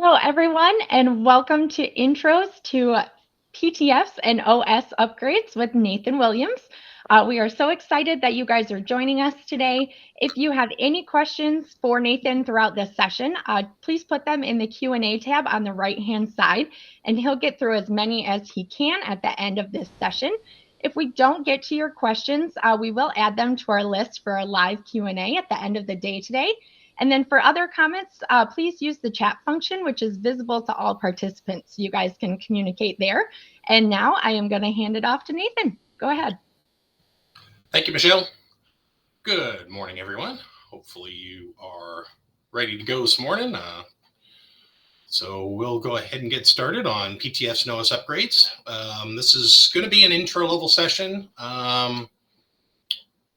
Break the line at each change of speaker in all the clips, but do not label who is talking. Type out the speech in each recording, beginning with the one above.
Hello, everyone, and welcome to Intros to PTFs and OS Upgrades with Nathan Williams. We are so excited that you guys are joining us today. If you have any questions for Nathan throughout this session, please put them in the Q&A tab on the right-hand side, and he'll get through as many as he can at the end of this session. If we don't get to your questions, we will add them to our list for a live Q&A at the end of the day today. And then for other comments, please use the chat function, which is visible to all participants. You guys can communicate there. And now I am going to hand it off to Nathan. Go ahead.
Thank you, Michelle. Good morning, everyone. Hopefully you are ready to go this morning. So we'll go ahead and get started on PTFs and OS Upgrades. This is going to be an intro level session.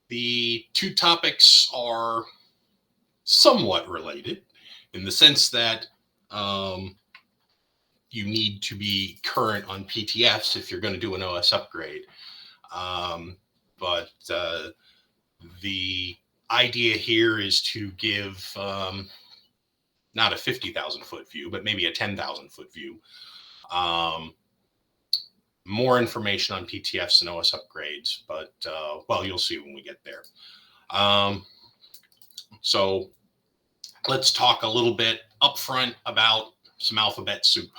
The two topics are somewhat related in the sense that you need to be current on PTFs if you're going to do an OS upgrade. But the idea here is to give not a 50,000 foot view, but maybe a 10,000 foot view. More information on PTFs and OS upgrades, but well, you'll see when we get there. So let's talk a little bit upfront about some alphabet soup.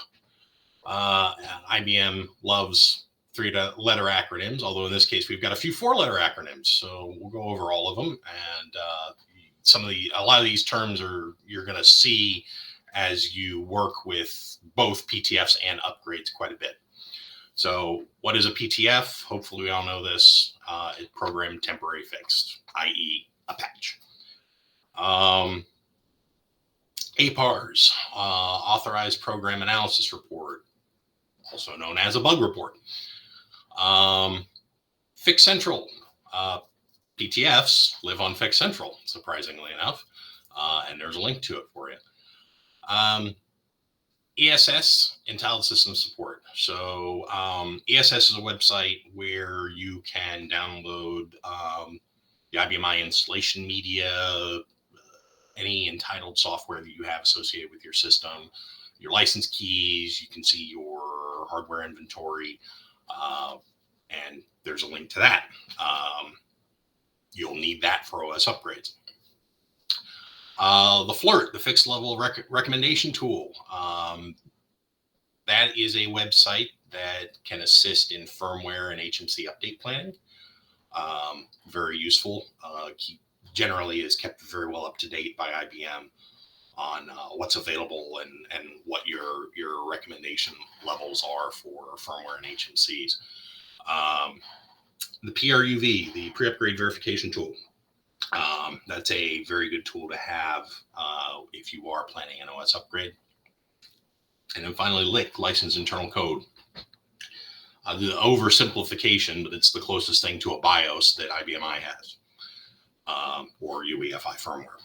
IBM loves three-letter acronyms, although in this case we've got a few four-letter acronyms. So we'll go over all of them, and a lot of these terms you're going to see as you work with both PTFs and upgrades quite a bit. So what is a PTF? Hopefully we all know this. It's Program Temporary Fixed, i.e. a patch. APARS, Authorized Program Analysis Report, also known as a bug report. Fix Central, PTFs live on Fix Central, surprisingly enough, and there's a link to it for you. ESS, Entitled System Support. So ESS is a website where you can download the IBM installation media, any entitled software that you have associated with your system, your license keys. You can see your hardware inventory, and there's a link to that. You'll need that for OS upgrades. The FLIRT, the Fixed Level Recommendation Tool. That is a website that can assist in firmware and HMC update planning. Very useful. Generally is kept very well up to date by IBM on what's available and what your recommendation levels are for firmware and HMCs. The PRUV, the Pre-Upgrade Verification Tool. That's a very good tool to have if you are planning an OS upgrade. And then finally, LIC, Licensed Internal Code. The oversimplification, but it's the closest thing to a BIOS that IBMI has, or UEFI firmware.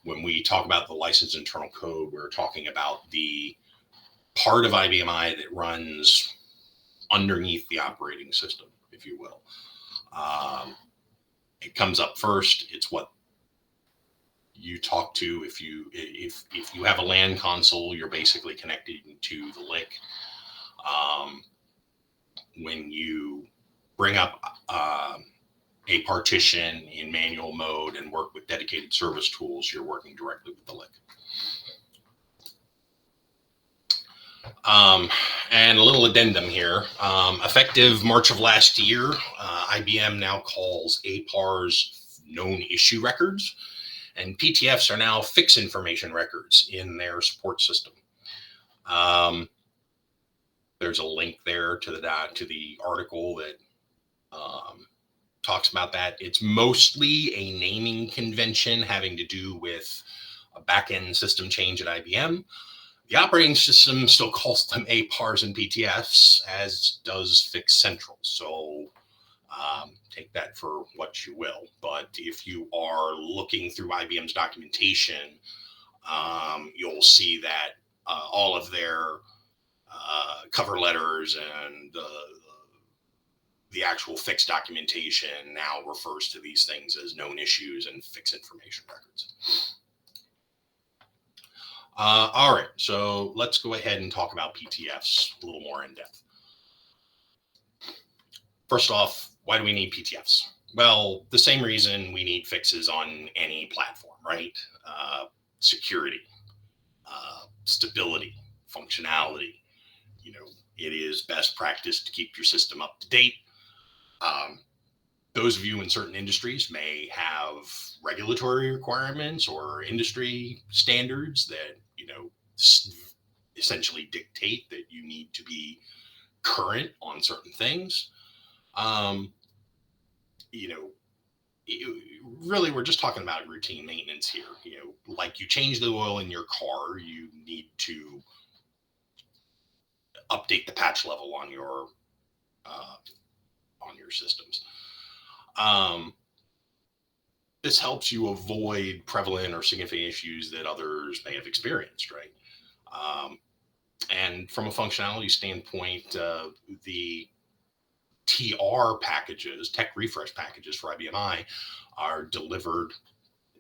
When we talk about the licensed internal code, we're talking about the part of IBMI that runs underneath the operating system, if you will. It comes up first. It's what you talk to. If you have a LAN console, you're basically connected to the LIC. When you bring up a partition in manual mode and work with dedicated service tools, you're working directly with the LIC. And a little addendum here. Effective March of last year, IBM now calls APARS known issue records, and PTFs are now fix information records in their support system. There's a link there to the article that talks about that. It's mostly a naming convention having to do with a back-end system change at IBM. The operating system still calls them APARS and PTFs, as does Fix Central. So take that for what you will. But if you are looking through IBM's documentation, you'll see that all of their cover letters and the actual fix documentation now refers to these things as known issues and fix information records. All right, so let's go ahead and talk about PTFs a little more in depth. First off, why do we need PTFs? Well, the same reason we need fixes on any platform, right? Security, stability, functionality. You know, it is best practice to keep your system up to date. Those of you in certain industries may have regulatory requirements or industry standards that, essentially dictate that you need to be current on certain things. Um, you know, really, we're just talking about routine maintenance here. Like you change the oil in your car, you need to update the patch level on your systems. This helps you avoid prevalent or significant issues that others may have experienced, right? And from a functionality standpoint, the TR packages, tech refresh packages for IBM are delivered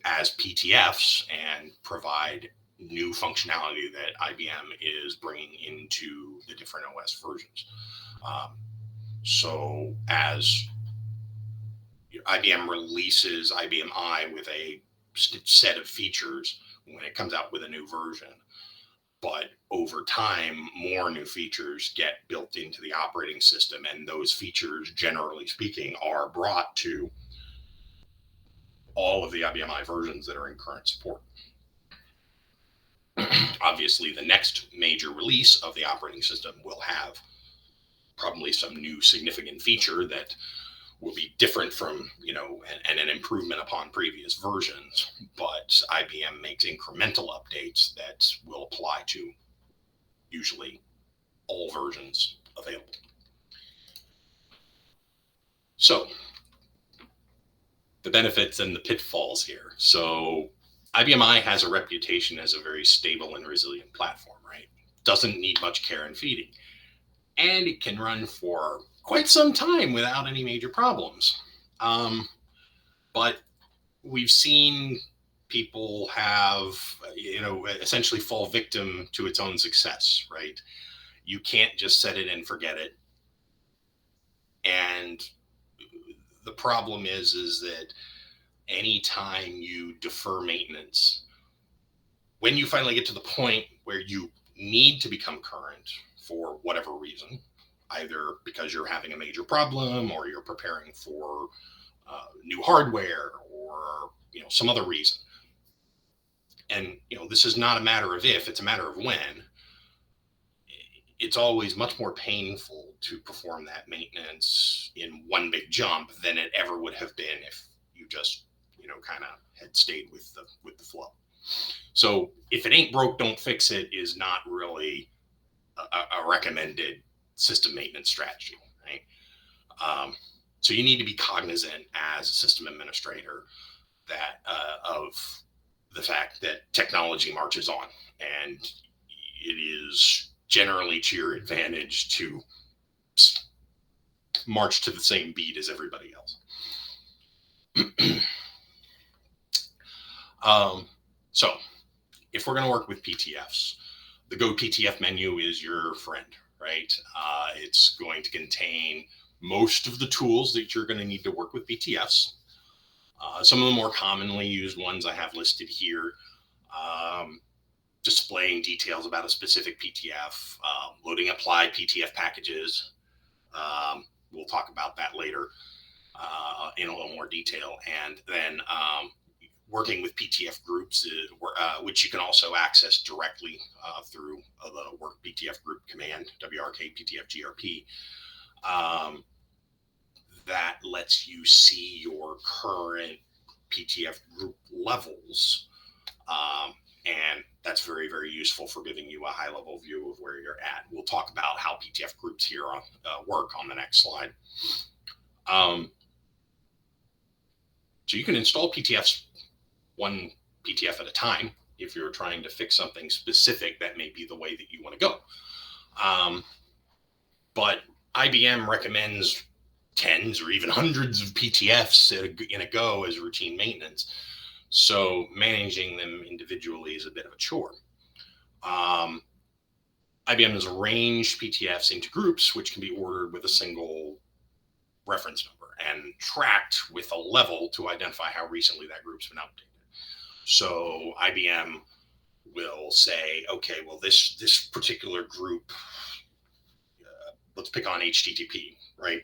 as PTFs and provide new functionality that IBM is bringing into the different OS versions. So as IBM releases IBM I with a set of features when it comes out with a new version, but over time, more new features get built into the operating system, and those features, generally speaking, are brought to all of the IBM I versions that are in current support. Obviously, the next major release of the operating system will have probably some new significant feature that will be different from, and an improvement upon previous versions, but IBM makes incremental updates that will apply to usually all versions available. So the benefits and the pitfalls here. So IBM I has a reputation as a very stable and resilient platform, right? Doesn't need much care and feeding. And it can run for quite some time without any major problems. But we've seen people have, essentially fall victim to its own success, right? You can't just set it and forget it. And the problem is that anytime you defer maintenance, when you finally get to the point where you need to become current for whatever reason, either because you're having a major problem or you're preparing for new hardware or some other reason, and this is not a matter of if, it's a matter of when, it's always much more painful to perform that maintenance in one big jump than it ever would have been if you just kind of had stayed with the flow. So if it ain't broke, don't fix it is not really a recommended system maintenance strategy, right? So you need to be cognizant as a system administrator that of the fact that technology marches on, and it is generally to your advantage to march to the same beat as everybody else. So if we're going to work with PTFs, the Go PTF menu is your friend, right? It's going to contain most of the tools that you're going to need to work with PTFs. Some of the more commonly used ones I have listed here, displaying details about a specific PTF, loading apply PTF packages. We'll talk about that later in a little more detail. And then working with PTF groups, which you can also access directly through the work PTF group command, WRK PTF GRP. That lets you see your current PTF group levels. And that's very, very useful for giving you a high level view of where you're at. We'll talk about how PTF groups here work on the next slide. So you can install PTFs one PTF at a time if you're trying to fix something specific that may be the way that you want to go. But IBM recommends tens or even hundreds of PTFs in a go as routine maintenance. So managing them individually is a bit of a chore. IBM has arranged PTFs into groups, which can be ordered with a single reference number and tracked with a level to identify how recently that group's been updated. So IBM will say, okay, well, this particular group, let's pick on HTTP, right?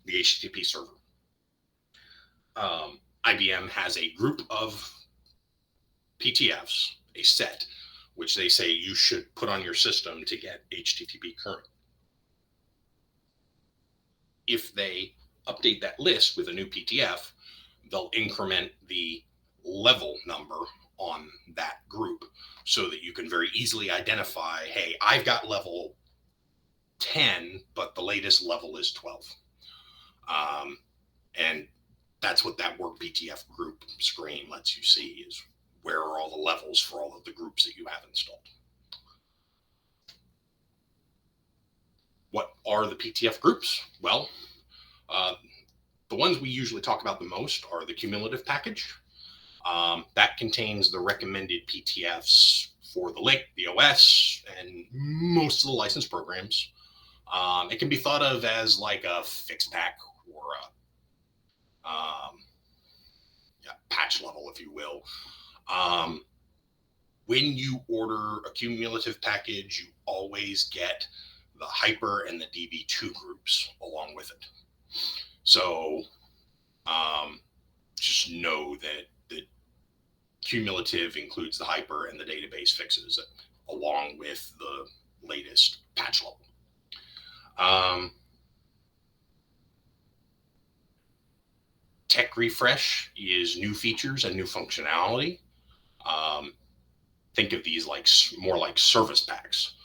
The HTTP server. IBM has a group of PTFs, a set, which they say you should put on your system to get HTTP current. If they update that list with a new PTF, they'll increment the level number on that group so that you can very easily identify, hey, I've got level 10, but the latest level is 12. And that's what that work PTF group screen lets you see, is where are all the levels for all of the groups that you have installed. What are the PTF groups? Well, the ones we usually talk about the most are the cumulative package. That contains the recommended PTFs for the LIC, the OS, and most of the licensed programs. It can be thought of as like a fix pack or a patch level, if you will. When you order a cumulative package, you always get the hyper and the DB2 groups along with it. So just know that the cumulative includes the hyper and the database fixes along with the latest patch level. Tech refresh is new features and new functionality. Think of these like more like service packs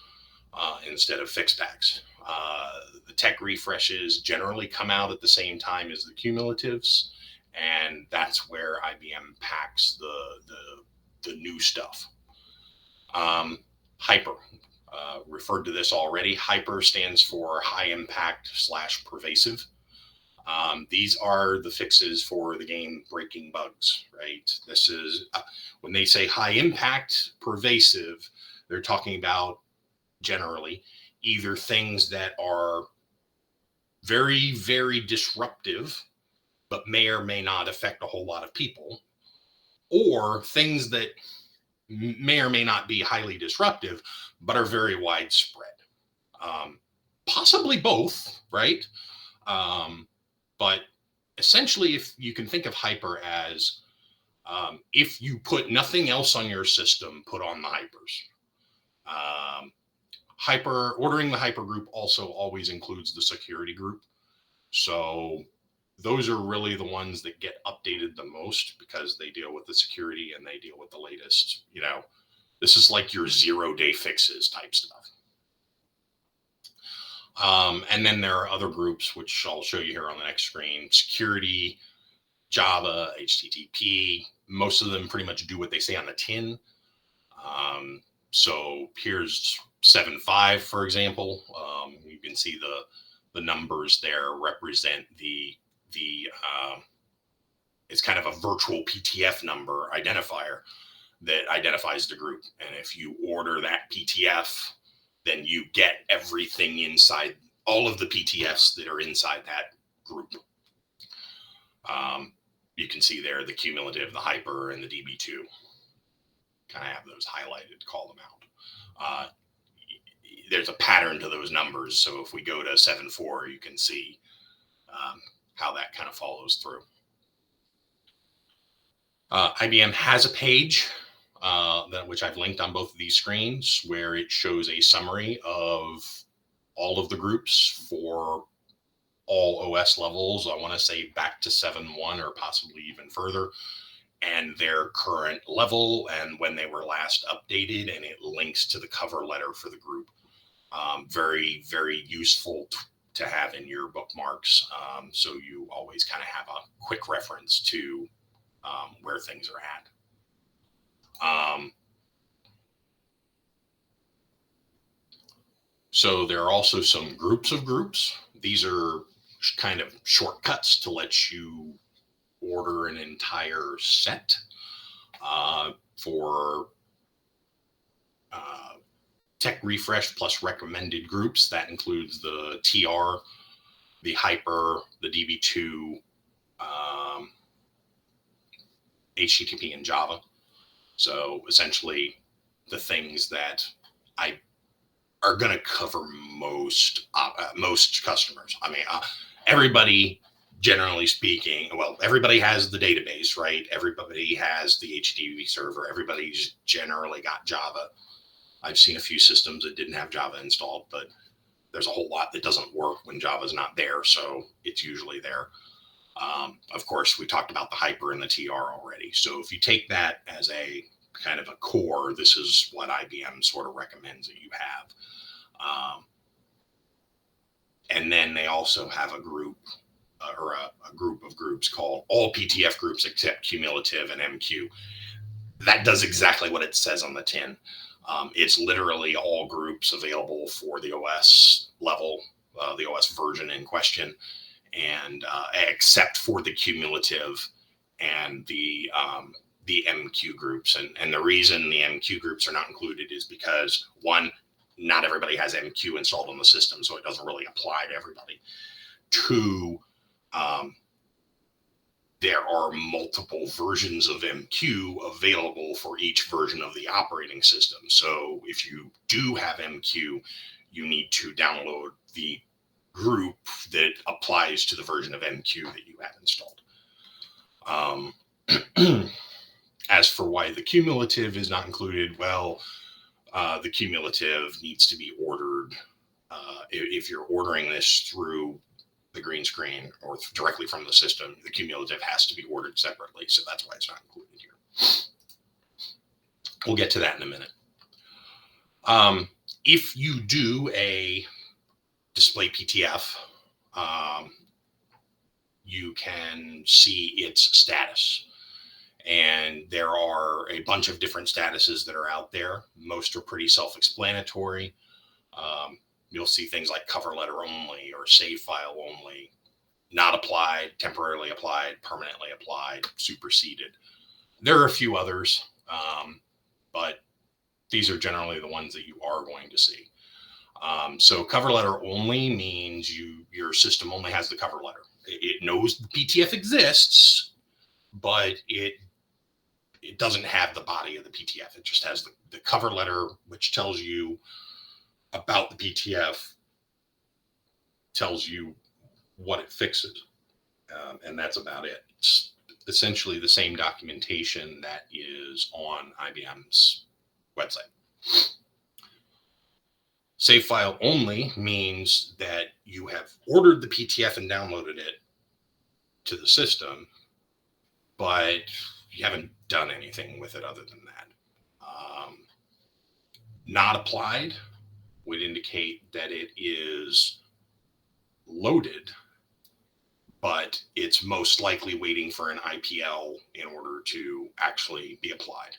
instead of fix packs. The tech refreshes generally come out at the same time as the cumulatives, and that's where IBM packs the new stuff. Hyper, referred to this already. Hyper stands for high impact / pervasive. These are the fixes for the game breaking bugs, right? This is when they say high impact pervasive, they're talking about generally either things that are very, very disruptive, but may or may not affect a whole lot of people, or things that may or may not be highly disruptive, but are very widespread. Possibly both, right? But essentially, if you can think of hyper as if you put nothing else on your system, put on the hypers. Ordering the hyper group also always includes the security group. So those are really the ones that get updated the most because they deal with the security and they deal with the latest, this is like your 0-day fixes type stuff. And then there are other groups, which I'll show you here on the next screen: security, Java, HTTP. Most of them pretty much do what they say on the tin. So here's 7.5, for example. You can see the numbers there represent it's kind of a virtual PTF number identifier that identifies the group. And if you order that PTF, then you get everything inside, all of the PTFs that are inside that group. You can see there the cumulative, the hyper, and the DB2. Kind of have those highlighted to call them out. There's a pattern to those numbers. So if we go to 7.4, you can see how that kind of follows through. IBM has a page which I've linked on both of these screens, where it shows a summary of all of the groups for all OS levels. I want to say back to 7.1 or possibly even further, and their current level and when they were last updated, and it links to the cover letter for the group. Very, very useful to have in your bookmarks, so you always kind of have a quick reference to where things are at. So there are also some groups of groups. These are kind of shortcuts to let you order an entire set for tech refresh plus recommended groups. That includes the TR, the Hyper, the DB2, HTTP, and Java. So essentially the things that I are going to cover most customers. I mean, everybody, generally speaking, well, everybody has the database, right? Everybody has the HTTP server. Everybody's generally got Java. I've seen a few systems that didn't have Java installed, but there's a whole lot that doesn't work when Java's not there, so it's usually there. Of course, we talked about the Hyper and the TR already. So if you take that as a kind of a core, this is what IBM sort of recommends that you have. And then they also have a group or a group of groups called all PTF groups except cumulative and MQ. That does exactly what it says on the tin. It's literally all groups available for the OS level, the OS version in question, and except for the cumulative and the MQ groups. And the reason the MQ groups are not included is because, one, not everybody has MQ installed on the system, so it doesn't really apply to everybody. Two, there are multiple versions of MQ available for each version of the operating system. So if you do have MQ, you need to download the group that applies to the version of MQ that you have installed. As for why the cumulative is not included, well, the cumulative needs to be ordered. If you're ordering this through the green screen or directly from the system, the cumulative has to be ordered separately. So that's why it's not included here. We'll get to that in a minute. If you do a display PTF, you can see its status. And there are a bunch of different statuses that are out there. Most are pretty self-explanatory. You'll see things like cover letter only or save file only, not applied, temporarily applied, permanently applied, superseded. There are a few others, but these are generally the ones that you are going to see. So cover letter only means your system only has the cover letter. It knows the PTF exists, but it doesn't have the body of the PTF. It just has the cover letter, which tells you about the PTF, tells you what it fixes, and that's about it. It's essentially the same documentation that is on IBM's website. Save file only means that you have ordered the PTF and downloaded it to the system, but you haven't done anything with it other than that. Not applied would indicate that it is loaded, but it's most likely waiting for an IPL in order to actually be applied.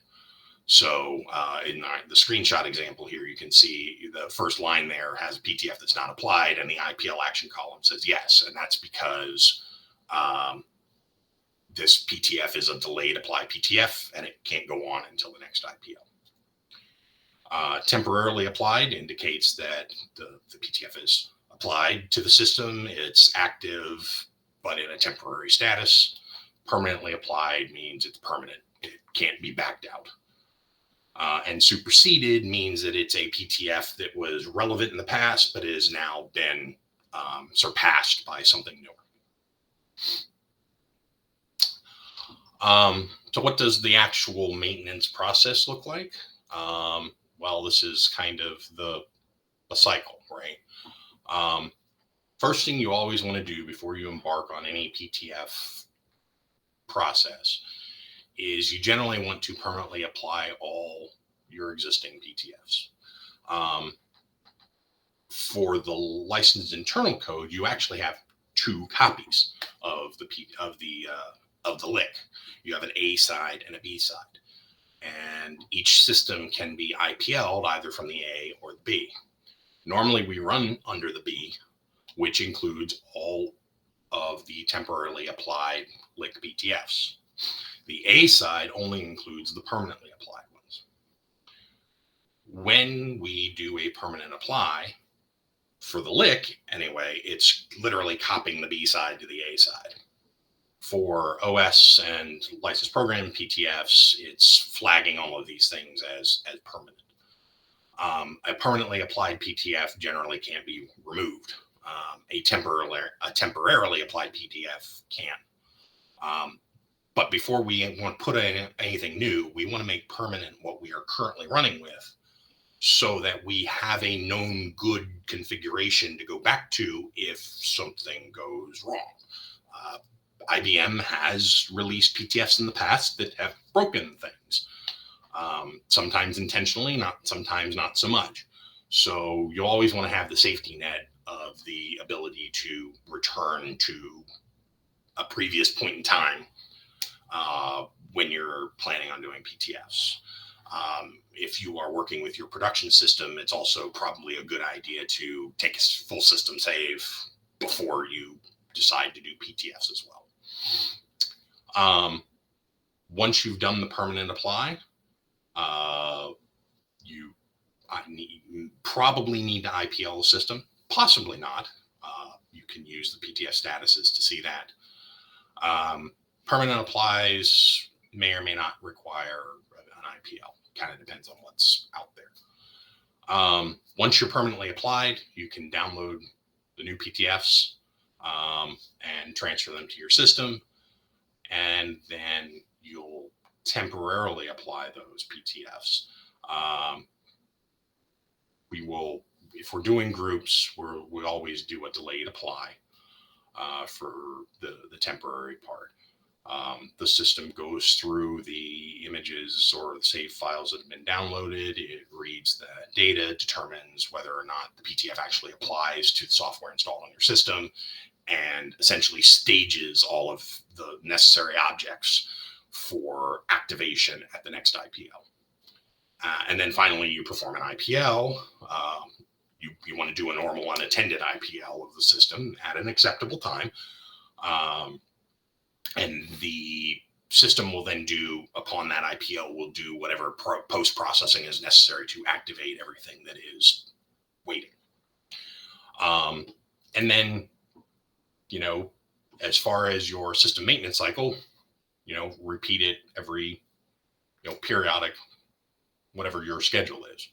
So in the screenshot example here, you can see the first line there has a PTF that's not applied, and the IPL action column says yes. And that's because this PTF is a delayed apply PTF, and it can't go on until the next IPL. Temporarily applied indicates that the PTF is applied to the system. It's active, but in a temporary status. Permanently applied means it's permanent. It can't be backed out. And superseded means that it's a PTF that was relevant in the past, but has now been surpassed by something newer. So what does the actual maintenance process look like? Well, this is kind of the cycle, right? First thing you always want to do before you embark on any PTF process is you generally want to permanently apply all your existing PTFs. For the licensed internal code, you actually have two copies of the lick. You have an A side and a B side, and each system can be IPL'd either from the A or the B. Normally, we run under the B, which includes all of the temporarily applied lick PTFs. The A side only includes the permanently applied ones. When we do a permanent apply for the lick, anyway, it's literally copying the B side to the A side. For OS and licensed program PTFs, it's flagging all of these things as permanent. A permanently applied PTF generally can't be removed. A temporarily applied PTF can. But before we want to put in anything new, we want to make permanent what we are currently running with, so that we have a known good configuration to go back to if something goes wrong. IBM has released PTFs in the past that have broken things, sometimes intentionally, sometimes not so much. So you always want to have the safety net of the ability to return to a previous point in time when you're planning on doing PTFs. If you are working with your production system, it's also probably a good idea to take a full system save before you decide to do PTFs as well. Once you've done the permanent apply, you probably need to IPL the system, possibly not. You can use the PTF statuses to see that. Permanent applies may or may not require an IPL. Kind of depends on what's out there. Once you're permanently applied, you can download the new PTFs and transfer them to your system, and then you'll temporarily apply those PTFs. We will, if we're doing groups, we always do a delayed apply for the temporary part. The system goes through the images or the save files that have been downloaded. It reads the data, determines whether or not the PTF actually applies to the software installed on your system, and essentially stages all of the necessary objects for activation at the next IPL. And then finally, you perform an IPL. You want to do a normal unattended IPL of the system at an acceptable time. And the system will then do, upon that IPL, will do whatever post-processing is necessary to activate everything that is waiting. And then, as far as your system maintenance cycle, repeat it every, periodic, whatever your schedule is.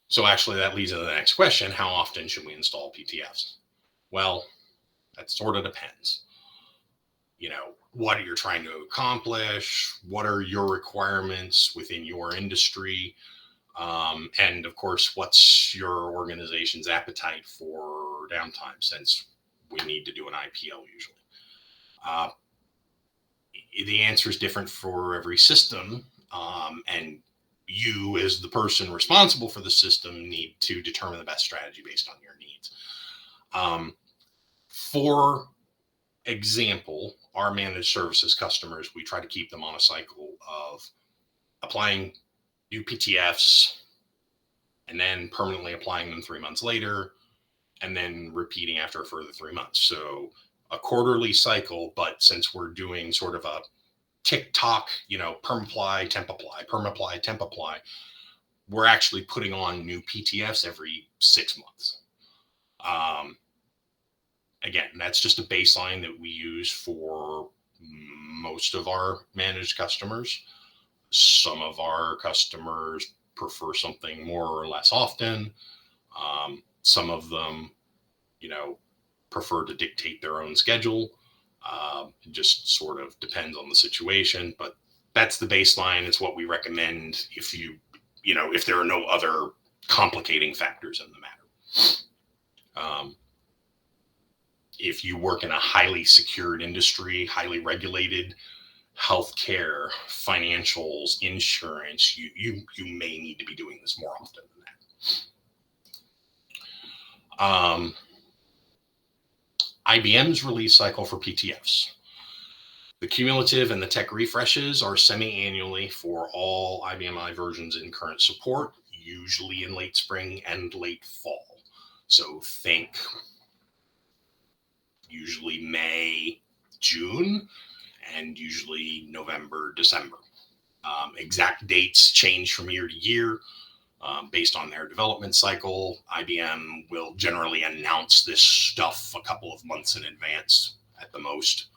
So actually that leads to the next question: how often should we install PTFs? Well, that sort of depends. What are you trying to accomplish? What are your requirements within your industry? And of course, what's your organization's appetite for downtime, since we need to do an IPL usually? The answer is different for every system. And you, as the person responsible for the system, need to determine the best strategy based on your needs. For example, our managed services customers, we try to keep them on a cycle of applying new PTFs and then permanently applying them 3 months later, and then repeating after a further 3 months. So a quarterly cycle, but since we're doing sort of a tick-tock, perm apply, temp apply, perm apply, temp apply, we're actually putting on new PTFs every 6 months. Again, that's just a baseline that we use for most of our managed customers. Some of our customers prefer something more or less often. Some of them, prefer to dictate their own schedule. It just sort of depends on the situation, but that's the baseline. It's what we recommend if if there are no other complicating factors in the matter. If you work in a highly secured industry, highly regulated, healthcare, financials, insurance, you may need to be doing this more often than that. IBM's release cycle for PTFs. The cumulative and the tech refreshes are semi-annually for all IBM I versions in current support, usually in late spring and late fall. So think usually May, June, and usually November, December. Exact dates change from year to year. Based on their development cycle, IBM will generally announce this stuff a couple of months in advance at the most.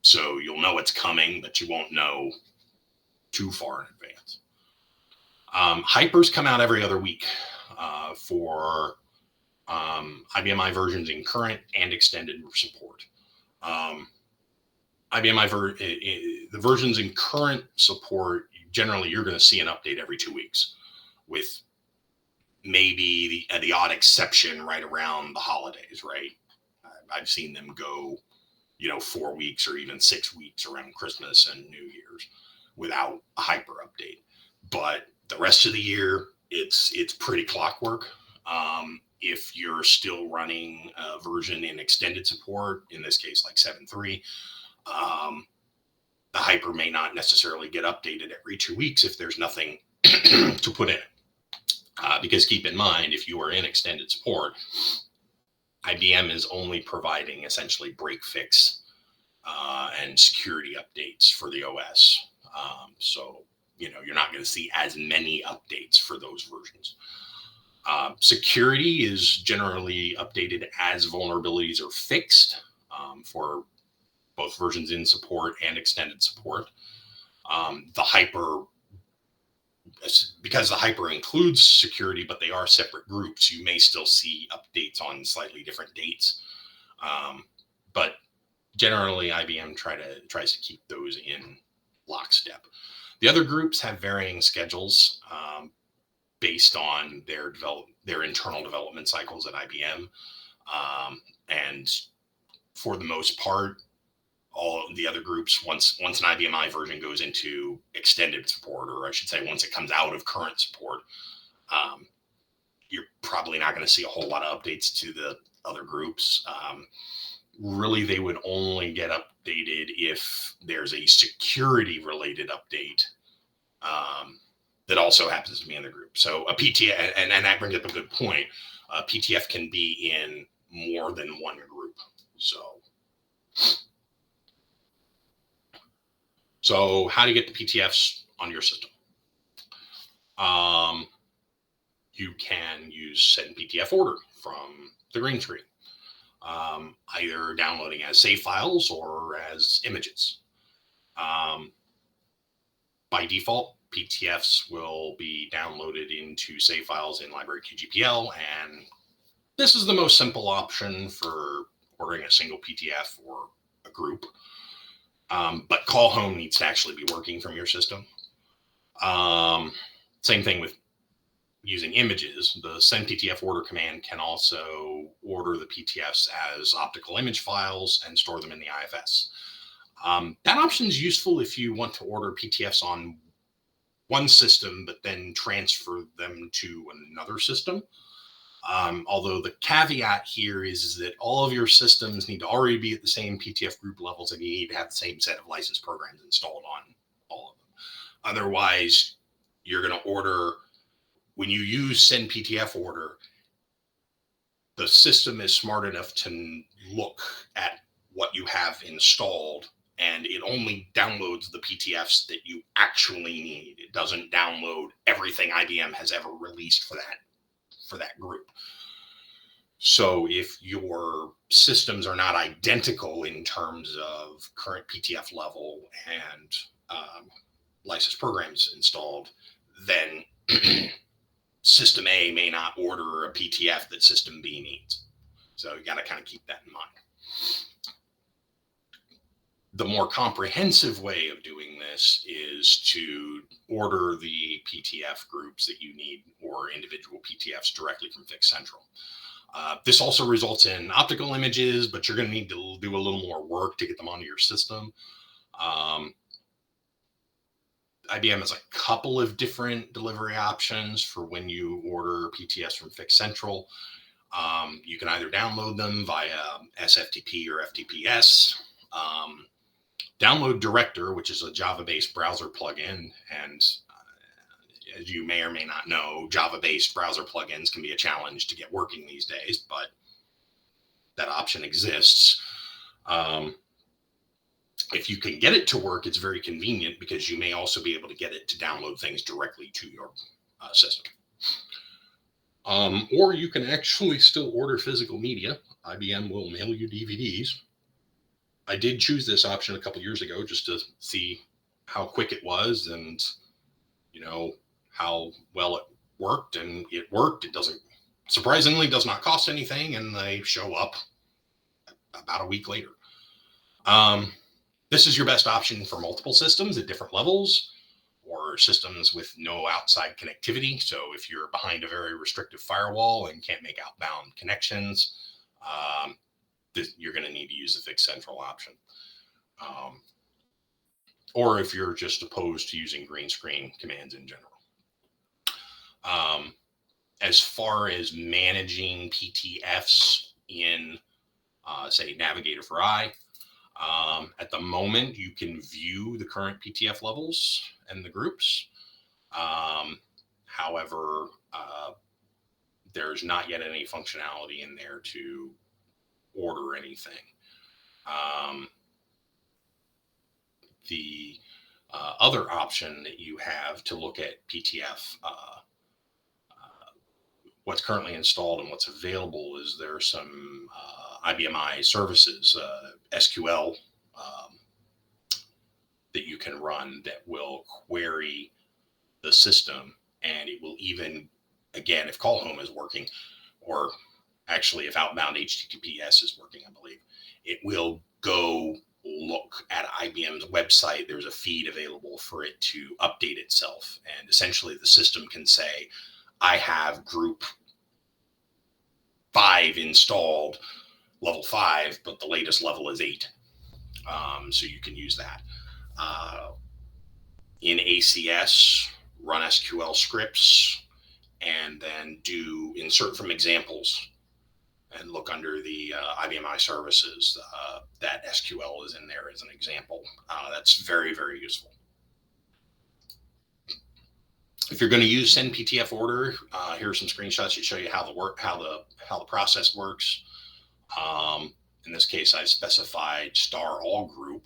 So you'll know it's coming, but you won't know too far in advance. Hypers come out every other week for IBM I versions in current and extended support. The versions in current support, generally you're going to see an update every 2 weeks, with maybe the odd exception right around the holidays, right? I've seen them go, 4 weeks or even 6 weeks around Christmas and New Year's without a hyper update. But the rest of the year, it's pretty clockwork. If you're still running a version in extended support, in this case like 7.3, the hyper may not necessarily get updated every 2 weeks if there's nothing to put in it. Because keep in mind, if you are in extended support, IBM is only providing essentially break fix and security updates for the OS. So, you're not going to see as many updates for those versions. Security is generally updated as vulnerabilities are fixed for both versions in support and extended support. The hyper, because the hyper includes security, but they are separate groups, you may still see updates on slightly different dates. But generally, IBM tries to keep those in lockstep. The other groups have varying schedules based on their internal development cycles at IBM. And for the most part, all the other groups, once an IBM I version goes into extended support, or I should say once it comes out of current support, you're probably not going to see a whole lot of updates to the other groups. Really, they would only get updated if there's a security related update that also happens to be in the group. So a PTF, and that brings up a good point, a PTF can be in more than one group. So how do you get the PTFs on your system? You can use send PTF order from the green screen, either downloading as save files or as images. By default, PTFs will be downloaded into save files in library QGPL, and this is the most simple option for ordering a single PTF or a group. But call home needs to actually be working from your system. Same thing with using images. The send PTF order command can also order the PTFs as optical image files and store them in the IFS. That option is useful if you want to order PTFs on one system, but then transfer them to another system. Although the caveat here is that all of your systems need to already be at the same PTF group levels, and you need to have the same set of license programs installed on all of them. Otherwise, you're going to order, when you use send PTF order, the system is smart enough to look at what you have installed, and it only downloads the PTFs that you actually need. It doesn't download everything IBM has ever released for that group. So if your systems are not identical in terms of current PTF level and license programs installed, then system A may not order a PTF that system B needs. So you got to kind of keep that in mind. The more comprehensive way of doing this is to order the PTF groups that you need or individual PTFs directly from Fix Central. This also results in optical images, but you're going to need to do a little more work to get them onto your system. IBM has a couple of different delivery options for when you order PTFs from Fix Central. You can either download them via SFTP or FTPS. Download Director, which is a Java-based browser plugin, and as you may or may not know, Java-based browser plugins can be a challenge to get working these days, but that option exists. If you can get it to work, it's very convenient because you may also be able to get it to download things directly to your system. Or you can actually still order physical media. IBM will mail you DVDs. I did choose this option a couple years ago just to see how quick it was and, how well it worked. And it worked. It surprisingly does not cost anything, and they show up about a week later. This is your best option for multiple systems at different levels, or systems with no outside connectivity. So if you're behind a very restrictive firewall and can't make outbound connections, you're going to need to use the fixed central option. Or if you're just opposed to using green screen commands in general. As far as managing PTFs in, say, Navigator for I, at the moment, you can view the current PTF levels and the groups. However, there's not yet any functionality in there to order anything. The other option that you have to look at PTF, what's currently installed and what's available, is there some IBM I services, SQL, that you can run that will query the system, and it will even, again, if call home is working, or actually if outbound HTTPS is working, I believe, it will go look at IBM's website. There's a feed available for it to update itself, and essentially the system can say, I have group 5 installed, level 5, but the latest level is 8. So you can use that. In ACS, run SQL scripts, and then do insert from examples and look under the IBM I services. That SQL is in there as an example. That's very, very useful. If you're going to use send PTF order, here are some screenshots that show you how the process works. In this case, I specified star all group.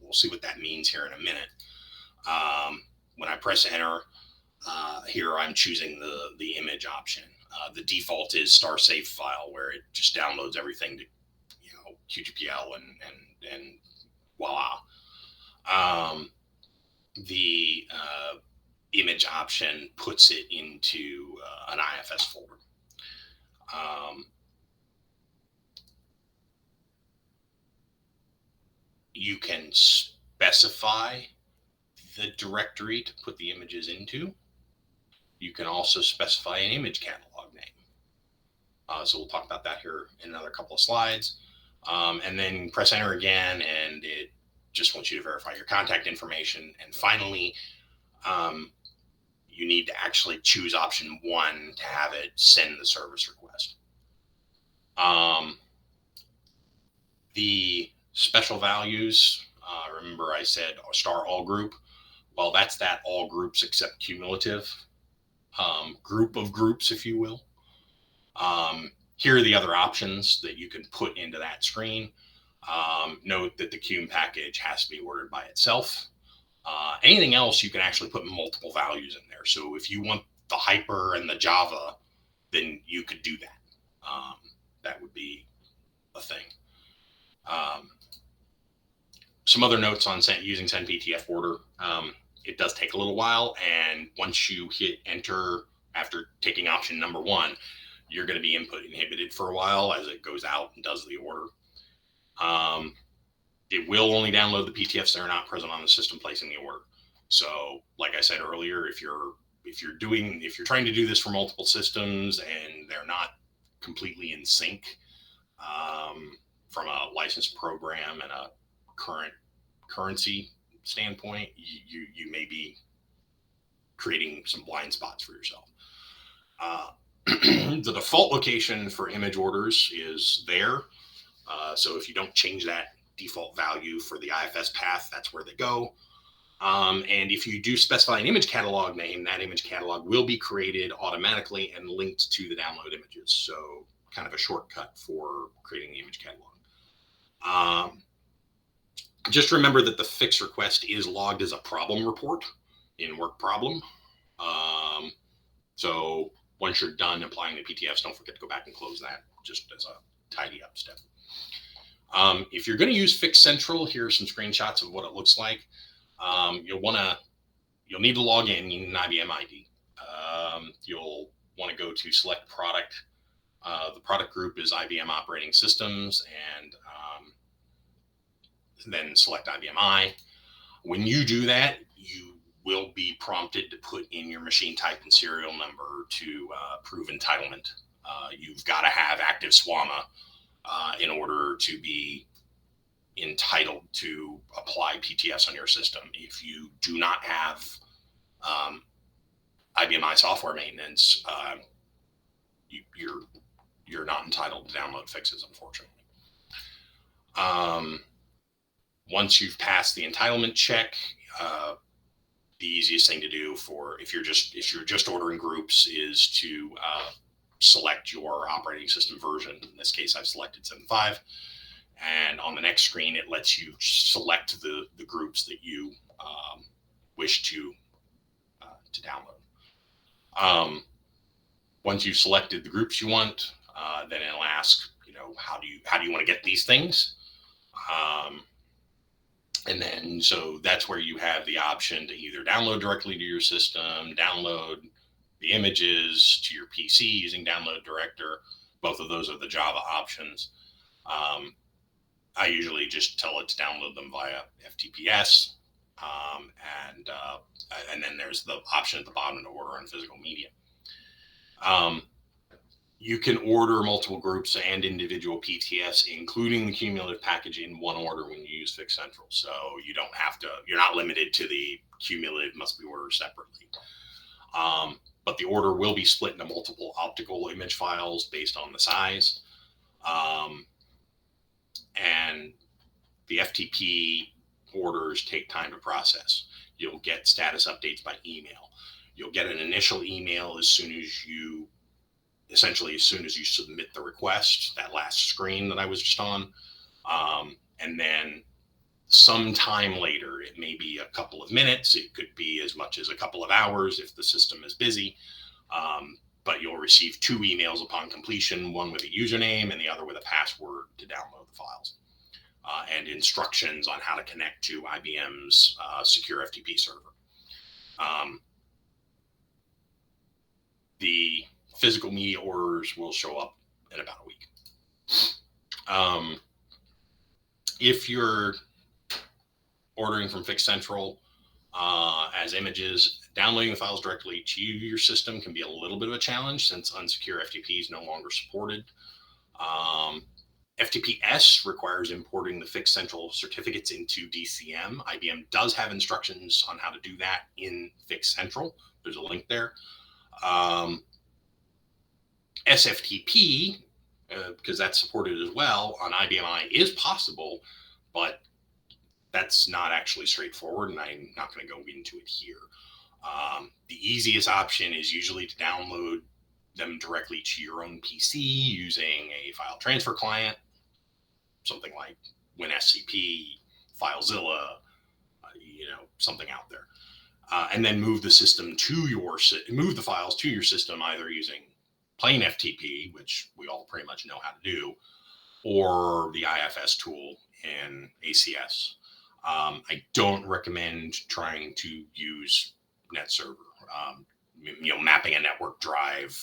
We'll see what that means here in a minute. When I press enter, here I'm choosing the image option. The default is star save file, where it just downloads everything to QGPL and voila. The image option puts it into an IFS folder. You can specify the directory to put the images into. You can also specify an image catalog name. So we'll talk about that here in another couple of slides. And then press enter again, and it just wants you to verify your contact information. And finally, you need to actually choose option 1 to have it send the service request. The special values, remember I said star all group. Well, that's that all groups except cumulative group of groups, if you will. Here are the other options that you can put into that screen. Note that the cum package has to be ordered by itself. Anything else, you can actually put multiple values in there. So if you want the hyper and the Java, then you could do that. That would be a thing. Some other notes on using send PTF order. It does take a little while, and once you hit enter after taking option number 1, you're going to be input inhibited for a while as it goes out and does the order. It will only download the PTFs that are not present on the system placing the order. So, like I said earlier, if you're trying to do this for multiple systems and they're not completely in sync from a licensed program and a current currency standpoint, you may be creating some blind spots for yourself. The default location for image orders is there. So if you don't change that default value for the IFS path, that's where they go. And if you do specify an image catalog name, that image catalog will be created automatically and linked to the download images. So kind of a shortcut for creating the image catalog. Just remember that the fix request is logged as a problem report in work problem. So once you're done applying the PTFs, don't forget to go back and close that, just as a tidy up step. If you're going to use Fix Central, here are some screenshots of what it looks like. You'll need to log in. You need an IBM ID. You'll want to go to select product. The product group is IBM operating systems, and then select IBM I. When you do that, you will be prompted to put in your machine type and serial number to prove entitlement. You've got to have active SWAMA in order to be entitled to apply PTFs on your system. If you do not have IBM I software maintenance, you're not entitled to download fixes, unfortunately. Once you've passed the entitlement check, the easiest thing to do if you're just ordering groups is to select your operating system version. In this case, I've selected 7.5, and on the next screen, it lets you select the groups that you wish to download. Once you've selected the groups you want, then it'll ask, how do you want to get these things? And then, so that's where you have the option to either download directly to your system, download the images to your PC using Download Director. Both of those are the Java options. I usually just tell it to download them via FTPS. And then there's the option at the bottom to order on physical media. You can order multiple groups and individual PTFs, including the cumulative package, in one order when you use Fix Central. So you're not limited to the cumulative must be ordered separately. But the order will be split into multiple optical image files based on the size. And the FTP orders take time to process. You'll get status updates by email. You'll get an initial email as soon as you submit the request, that last screen that I was just on. And then sometime later, it may be a couple of minutes, it could be as much as a couple of hours if the system is busy. But you'll receive 2 emails upon completion, one with a username and the other with a password to download the files, and instructions on how to connect to IBM's secure FTP server. The physical media orders will show up in about a week. If you're ordering from Fix Central as images, downloading the files directly to your system can be a little bit of a challenge since unsecure FTP is no longer supported. FTPS requires importing the Fix Central certificates into DCM. IBM does have instructions on how to do that in Fix Central. There's a link there. SFTP, because that's supported as well on IBM I, is possible, but that's not actually straightforward, and I'm not going to go into it here. The easiest option is usually to download them directly to your own PC using a file transfer client, something like WinSCP, FileZilla, something out there, and then move the files to your system either using plain FTP, which we all pretty much know how to do, or the IFS tool in ACS. I don't recommend trying to use NetServer. Mapping a network drive,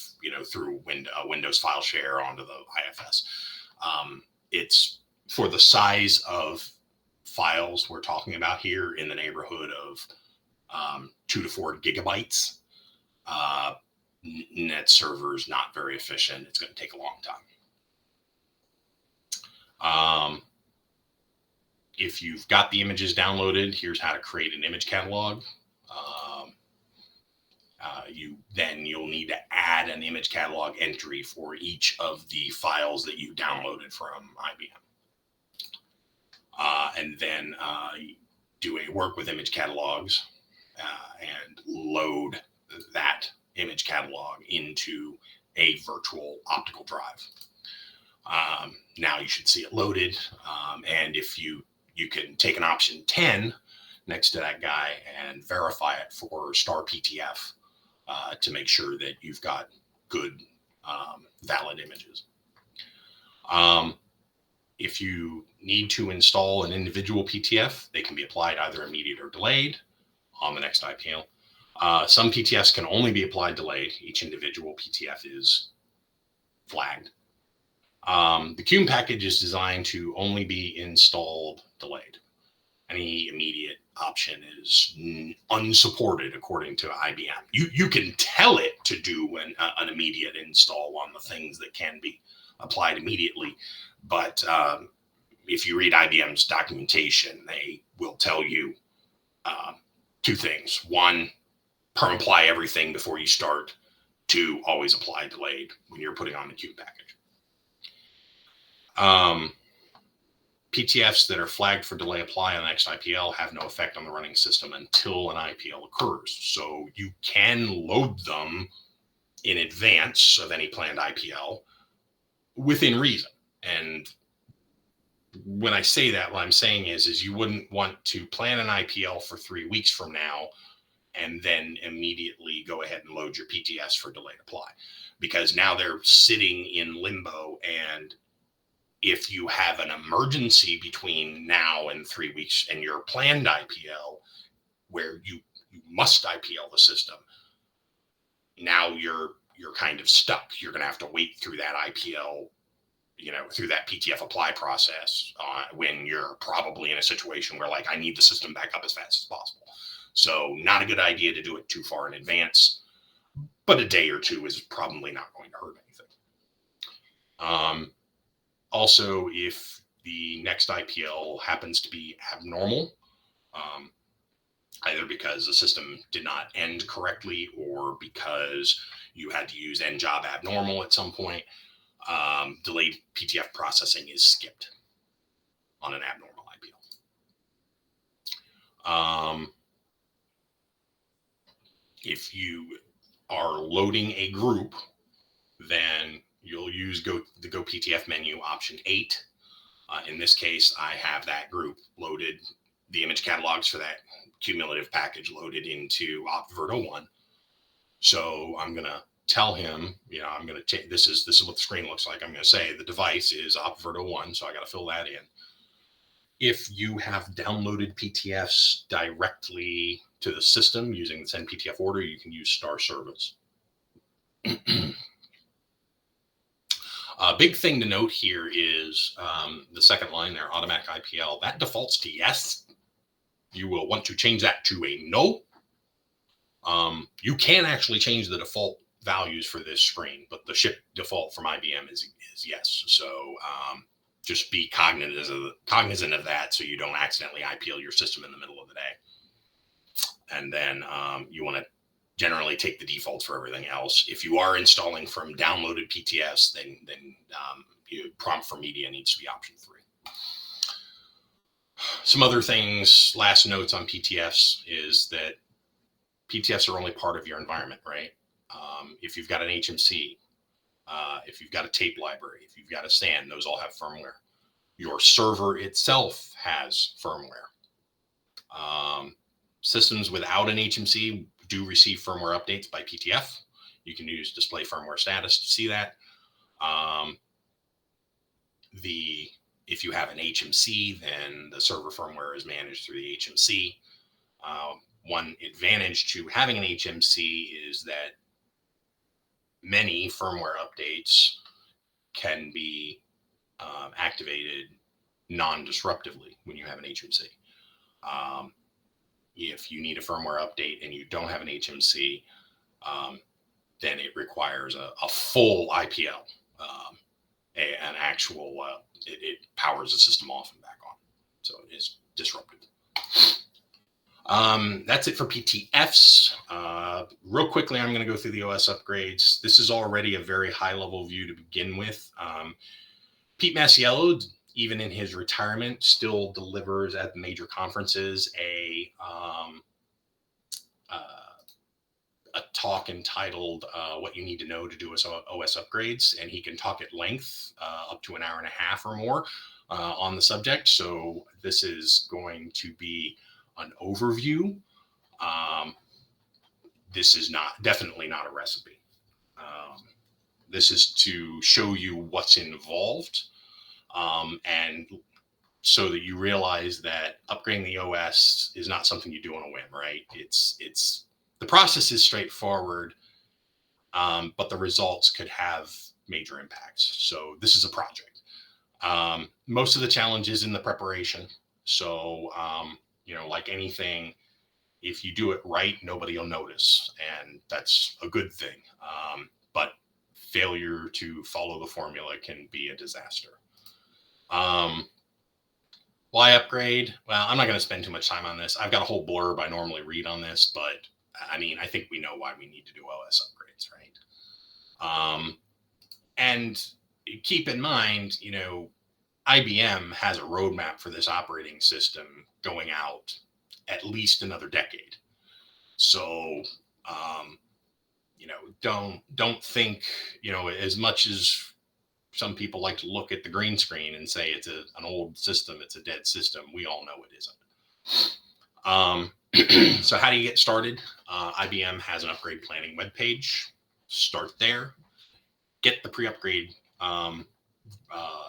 through a Windows file share onto the IFS. It's for the size of files we're talking about here, in the neighborhood of 2 to 4 gigabytes. NetServer is not very efficient. It's going to take a long time. If you've got the images downloaded, here's how to create an image catalog. You'll need to add an image catalog entry for each of the files that you downloaded from IBM. And then work with image catalogs and load that image catalog into a virtual optical drive. Now you should see it loaded. And if you You can take an option 10 next to that guy and verify it for star PTF to make sure that you've got good, valid images. If you need to install an individual PTF, they can be applied either immediate or delayed on the next IPL. Some PTFs can only be applied delayed. Each individual PTF is flagged. The QM package is designed to only be installed delayed. Any immediate option is unsupported according to IBM. You can tell it to do an immediate install on the things that can be applied immediately, but if you read IBM's documentation, they will tell you two things. One, perm apply everything before you start. Two, always apply delayed when you're putting on the QM package. PTFs that are flagged for delay apply on the next IPL have no effect on the running system until an IPL occurs. So you can load them in advance of any planned IPL within reason. And when I say that, what I'm saying is you wouldn't want to plan an IPL for 3 weeks from now and then immediately go ahead and load your PTS for delayed apply, because now they're sitting in limbo. And if you have an emergency between now and 3 weeks and your planned IPL where you must IPL the system, now you're kind of stuck. You're going to have to wait through that IPL, through that PTF apply process when you're probably in a situation where, like, I need the system back up as fast as possible. So not a good idea to do it too far in advance, but a day or two is probably not going to hurt anything. Also, if the next IPL happens to be abnormal, either because the system did not end correctly or because you had to use njob abnormal at some point, delayed PTF processing is skipped on an abnormal IPL. If you are loading a group, then you'll use the Go PTF menu, option 8. In this case, I have that group loaded, the image catalogs for that cumulative package loaded into opvert01. So I'm going to tell him, I'm going to take, this is what the screen looks like. I'm going to say the device is opvert01, so I got to fill that in. If you have downloaded PTFs directly to the system using the send PTF order, you can use star service. A big thing to note here is the second line there, automatic IPL, that defaults to yes. You will want to change that to a no. You can actually change the default values for this screen, but the ship default from IBM is yes. So just be cognizant of that so you don't accidentally IPL your system in the middle of the day. And then you want to generally take the defaults for everything else. If you are installing from downloaded PTS, then prompt for media needs to be option 3. Some other things, last notes on PTFs is that PTFs are only part of your environment, right? If you've got an HMC, if you've got a tape library, if you've got a SAN, those all have firmware. Your server itself has firmware. Systems without an HMC do receive firmware updates by PTF. You can use display firmware status to see that. If you have an HMC, then the server firmware is managed through the HMC. One advantage to having an HMC is that many firmware updates can be activated non-disruptively when you have an HMC. If you need a firmware update and you don't have an HMC, then it requires a full IPL, an actual, it powers the system off and back on. So it is disruptive. That's it for PTFs. Real quickly, I'm going to go through the OS upgrades. This is already a very high level view to begin with. Pete Masiello, even in his retirement, still delivers at major conferences a talk entitled What You Need to Know to Do OS Upgrades, and he can talk at length, up to an hour and a half or more. on the subject. So this is going to be an overview. This is definitely not a recipe. This is to show you what's involved, and so that you realize that upgrading the OS is not something you do on a whim, right? It's the process is straightforward, but the results could have major impacts. So this is a project. Most of the challenge is in the preparation. So, like anything, if you do it right, nobody will notice, and that's a good thing. But failure to follow the formula can be a disaster. Why upgrade? Well, I'm not going to spend too much time on this. I've got a whole blurb I normally read on this, but I think we know why we need to do OS upgrades, right? And keep in mind, IBM has a roadmap for this operating system going out at least another decade. So, don't think, as much as some people like to look at the green screen and say it's an old system, it's a dead system. We all know it isn't. So how do you get started? IBM has an upgrade planning webpage. Start there. Get the pre-upgrade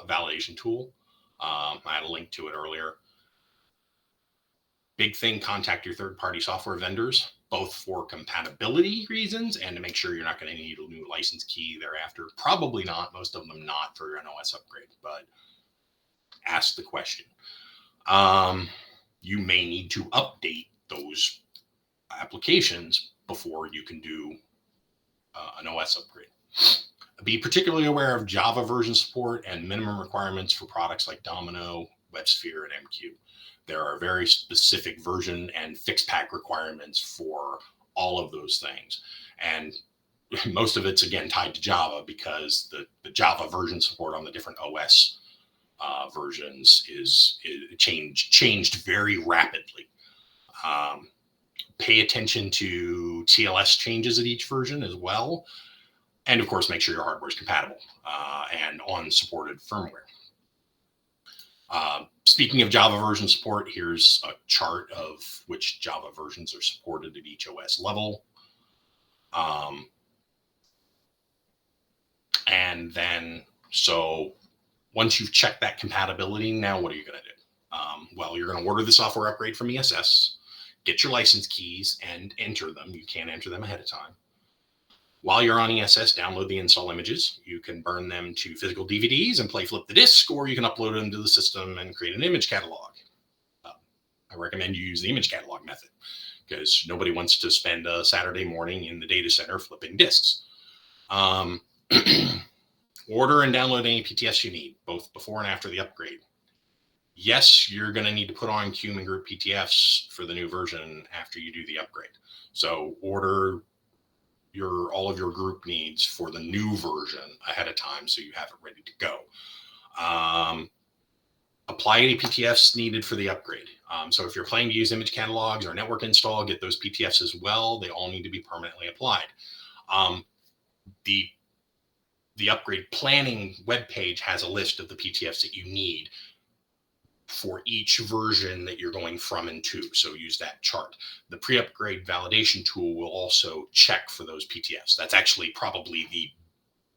validation tool. I had a link to it earlier. Big thing, contact your third-party software vendors, both for compatibility reasons and to make sure you're not going to need a new license key thereafter. Probably not, most of them not for an OS upgrade, but ask the question. You may need to update those applications before you can do an OS upgrade. Be particularly aware of Java version support and minimum requirements for products like Domino, WebSphere, and MQ. There are very specific version and fixed pack requirements for all of those things. And most of it's, again, tied to Java because the Java version support on the different OS versions is changed very rapidly. Pay attention to TLS changes at each version as well. And of course, make sure your hardware is compatible and on supported firmware. Speaking of Java version support, here's a chart of which Java versions are supported at each OS level. And then, so once you've checked that compatibility, now what are you going to do? Well, you're going to order the software upgrade from ESS, get your license keys and enter them. You can't enter them ahead of time. While you're on ESS, download the install images. You can burn them to physical DVDs and flip the disk, or you can upload them to the system and create an image catalog. I recommend you use the image catalog method because nobody wants to spend a Saturday morning in the data center flipping disks. Order and download any PTFs you need, both before and after the upgrade. Yes, you're going to need to put on Cume and Group PTFs for the new version after you do the upgrade. So order all of your group needs for the new version ahead of time so you have it ready to go. Apply any PTFs needed for the upgrade. So if you're planning to use image catalogs or network install, get those PTFs as well. They all need to be permanently applied. The upgrade planning webpage has a list of the PTFs that you need for each version that you're going from and to. So use that chart. The pre-upgrade validation tool will also check for those PTFs. That's actually probably the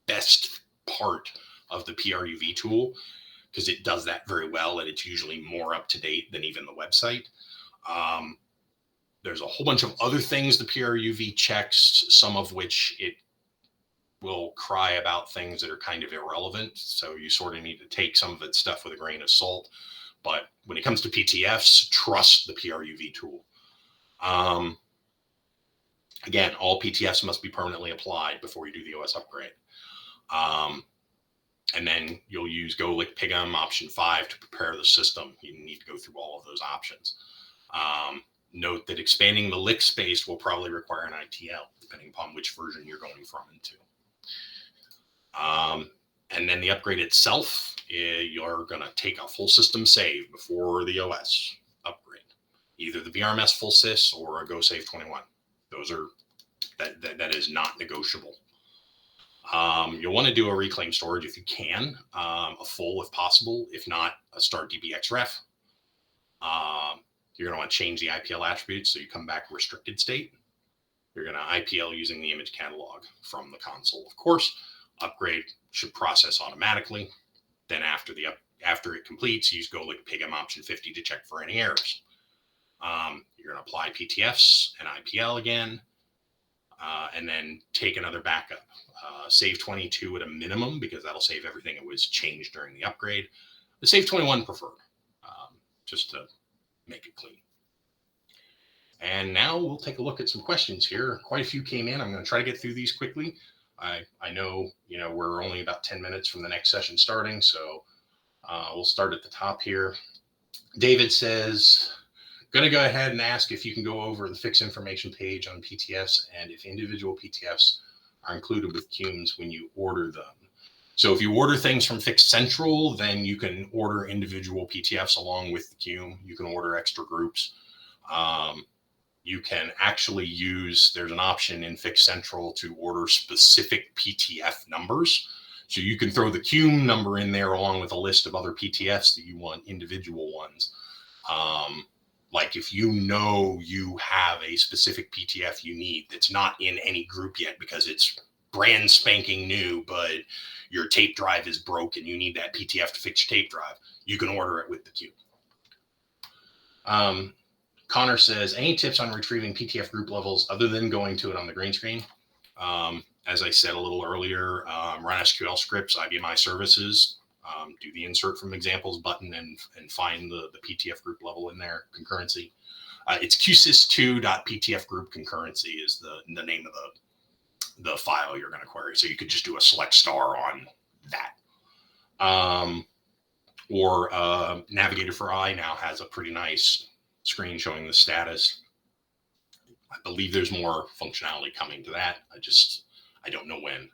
best part of the PRUV tool because it does that very well, and it's usually more up to date than even the website. There's a whole bunch of other things the PRUV checks, some of which it will cry about things that are kind of irrelevant. So you sort of need to take some of its stuff with a grain of salt. But when it comes to PTFs, trust the PRUV tool. Again, all PTFs must be permanently applied before you do the OS upgrade. And then you'll use GoLick Pigum option 5 to prepare the system. You need to go through all of those options. Note that expanding the lick space will probably require an ITL, depending upon which version you're going from and to. And then the upgrade itself, you're going to take a full system save before the OS upgrade, either the VRMS full sys or a Go Save 21. Those are that is not negotiable. You'll want to do a reclaim storage if you can, a full if possible. If not, a start dbxref. You're going to want to change the IPL attributes so you come back restricted state. You're going to IPL using the image catalog from the console. Of course, upgrade should process automatically. Then after it completes, use GoLick option 50 to check for any errors. You're going to apply PTFs and IPL again, and then take another backup. Save 22 at a minimum because that'll save everything that was changed during the upgrade. The save 21 preferred, just to make it clean. And now we'll take a look at some questions here. Quite a few came in. I'm going to try to get through these quickly. I know, we're only about 10 minutes from the next session starting, so we'll start at the top here. David says, going to go ahead and ask if you can go over the fix information page on PTFs and if individual PTFs are included with QUMs when you order them. So if you order things from Fix Central, then you can order individual PTFs along with the QUM. You can order extra groups. You can actually there's an option in Fix Central to order specific PTF numbers. So you can throw the QUM number in there along with a list of other PTFs that you want, individual ones. Like if you have a specific PTF you need that's not in any group yet because it's brand spanking new, but your tape drive is broken, you need that PTF to fix your tape drive, you can order it with the QUM. Connor says, any tips on retrieving PTF group levels other than going to it on the green screen? As I said a little earlier, run SQL scripts, IBM iServices, do the insert from examples button and find the PTF group level in there, concurrency. It's qsys2.ptf group concurrency is the name of the file you're going to query. So you could just do a select star on that. Or Navigator for I now has a pretty nice screen showing the status. I believe there's more functionality coming to that. I don't know when.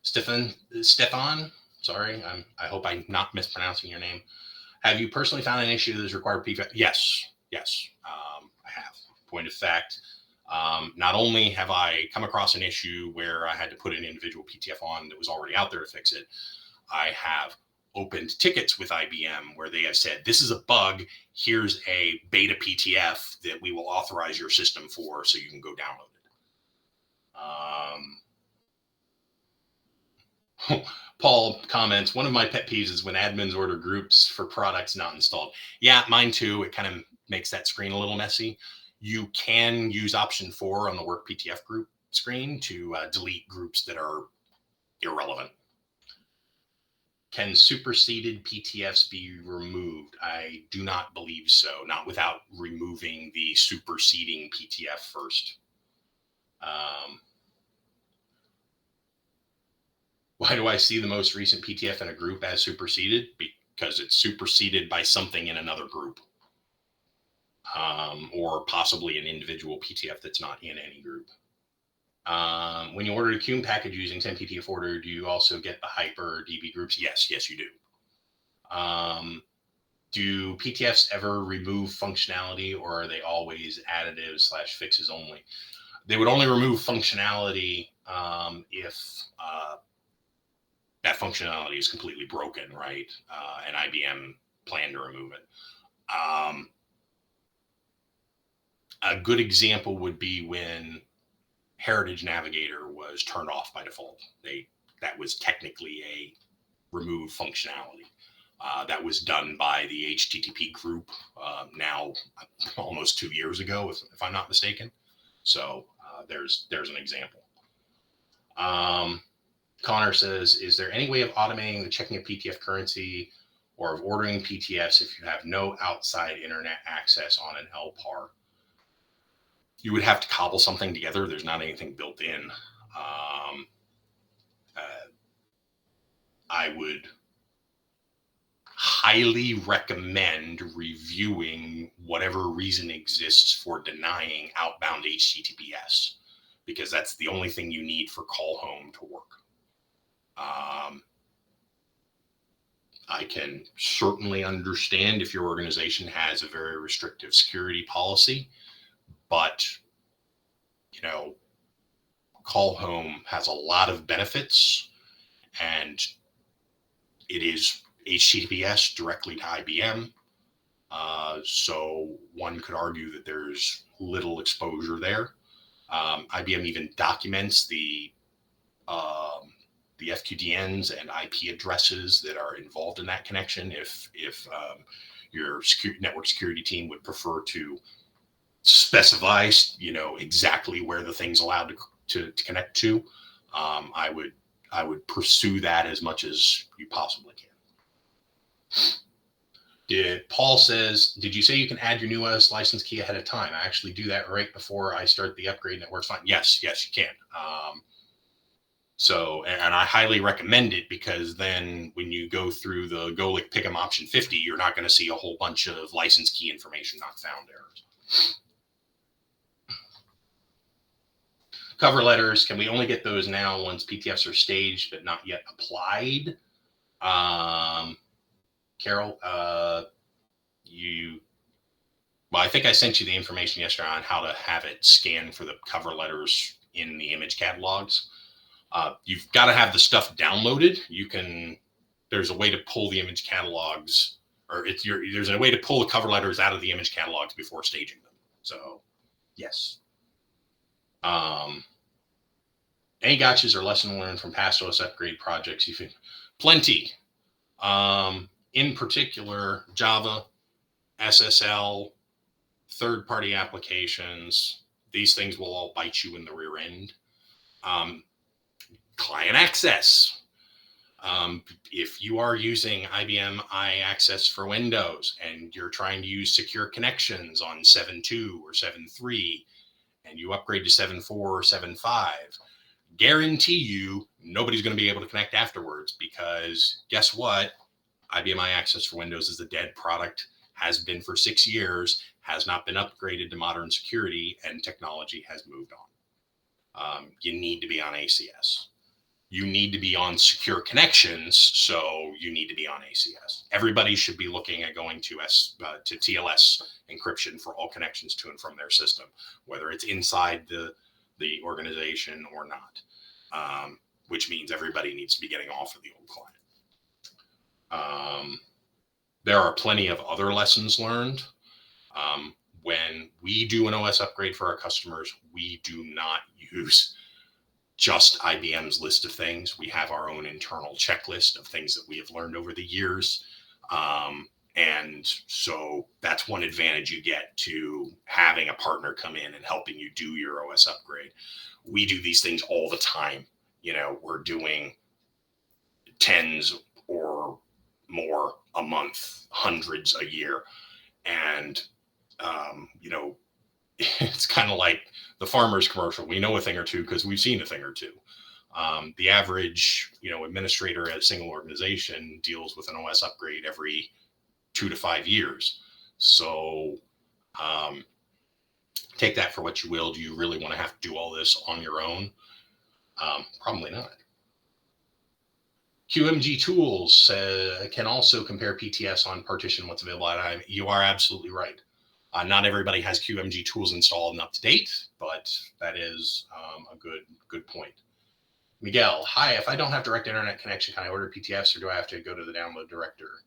Stefan, sorry, I hope I'm not mispronouncing your name. Have you personally found an issue that has required PTF? Yes, I have. Point of fact, not only have I come across an issue where I had to put an individual PTF on that was already out there to fix it, I have opened tickets with IBM where they have said, this is a bug, here's a beta PTF that we will authorize your system for so you can go download it. Paul comments, one of my pet peeves is when admins order groups for products not installed. Yeah, mine too. It kind of makes that screen a little messy. You can use option 4 on the work PTF group screen to delete groups that are irrelevant. Can superseded PTFs be removed? I do not believe so, not without removing the superseding PTF first. Why do I see the most recent PTF in a group as superseded? Because it's superseded by something in another group. Or possibly an individual PTF that's not in any group. When you order a QUM package using 10 PTF order, do you also get the hyper DB groups? Yes, you do. Do PTFs ever remove functionality, or are they always additive / fixes only? They would only remove functionality if that functionality is completely broken, right? And IBM planned to remove it. A good example would be when Heritage Navigator was turned off by default. That was technically a remove functionality. That was done by the HTTP group now almost 2 years ago, if I'm not mistaken. So there's an example. Connor says, is there any way of automating the checking of PTF currency or of ordering PTFs if you have no outside internet access on an LPAR? You would have to cobble something together. There's not anything built in. I would highly recommend reviewing whatever reason exists for denying outbound HTTPS, because that's the only thing you need for call home to work. I can certainly understand if your organization has a very restrictive security policy, but call home has a lot of benefits, and it is HTTPS directly to IBM. So one could argue that there's little exposure there. IBM even documents the FQDNs and IP addresses that are involved in that connection. If your network security team would prefer to specify, exactly where the thing's allowed to connect to, I would pursue that as much as you possibly can. Paul says, did you say you can add your new OS license key ahead of time? I actually do that right before I start the upgrade and it works fine. Yes, you can. So, and I highly recommend it, because then when you go through the Golik Pick'em option 50, you're not going to see a whole bunch of license key information not found errors. Cover letters, can we only get those now once PTFs are staged but not yet applied? Carol, well, I think I sent you the information yesterday on how to have it scan for the cover letters in the image catalogs. You've got to have the stuff downloaded. There's a way to pull the image catalogs, or there's a way to pull the cover letters out of the image catalogs before staging them. So, yes. Any gotchas or lesson learned from past OS upgrade projects? Plenty. In particular, Java, SSL, third-party applications. These things will all bite you in the rear end. Client access. If you are using IBM iAccess for Windows and you're trying to use secure connections on 7.2 or 7.3, and you upgrade to 7.4 or 7.5, guarantee you nobody's going to be able to connect afterwards, because guess what? IBM iAccess for Windows is a dead product, has been for 6 years, has not been upgraded to modern security, and technology has moved on. You need to be on ACS. You need to be on secure connections, so you need to be on ACS. Everybody should be looking at going to TLS encryption for all connections to and from their system, whether it's inside the organization or not, which means everybody needs to be getting off of the old client. There are plenty of other lessons learned. When we do an OS upgrade for our customers, we do not use just IBM's list of things. We have our own internal checklist of things that we have learned over the years. And so that's one advantage you get to having a partner come in and helping you do your OS upgrade. We do these things all the time. We're doing tens or more a month, hundreds a year. And, it's kind of like the farmer's commercial. We know a thing or two because we've seen a thing or two. The average, administrator at a single organization deals with an OS upgrade every 2 to 5 years. So take that for what you will. Do you really want to have to do all this on your own? Probably not. QMG Tools can also compare PTFs on partition what's available at IBM. You are absolutely right. Not everybody has QMG Tools installed and up to date, but that is a good point. Miguel, hi. If I don't have direct internet connection, can I order PTFs, or do I have to go to the download director?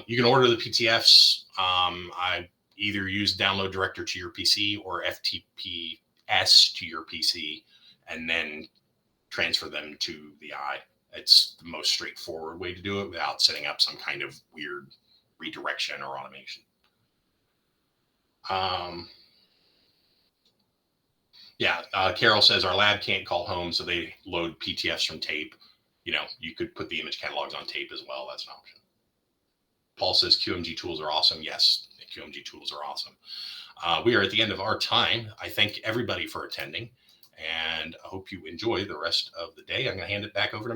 You can order the PTFs. I either use download director to your PC or FTPS to your PC, and then transfer them to the I. It's the most straightforward way to do it without setting up some kind of weird redirection or automation. Carol says our lab can't call home, so they load PTFs from tape. You could put the image catalogs on tape as well. That's an option. Paul says QMG tools are awesome. Yes, QMG tools are awesome. We are at the end of our time. I thank everybody for attending, and I hope you enjoy the rest of the day. I'm going to hand it back over to Michelle.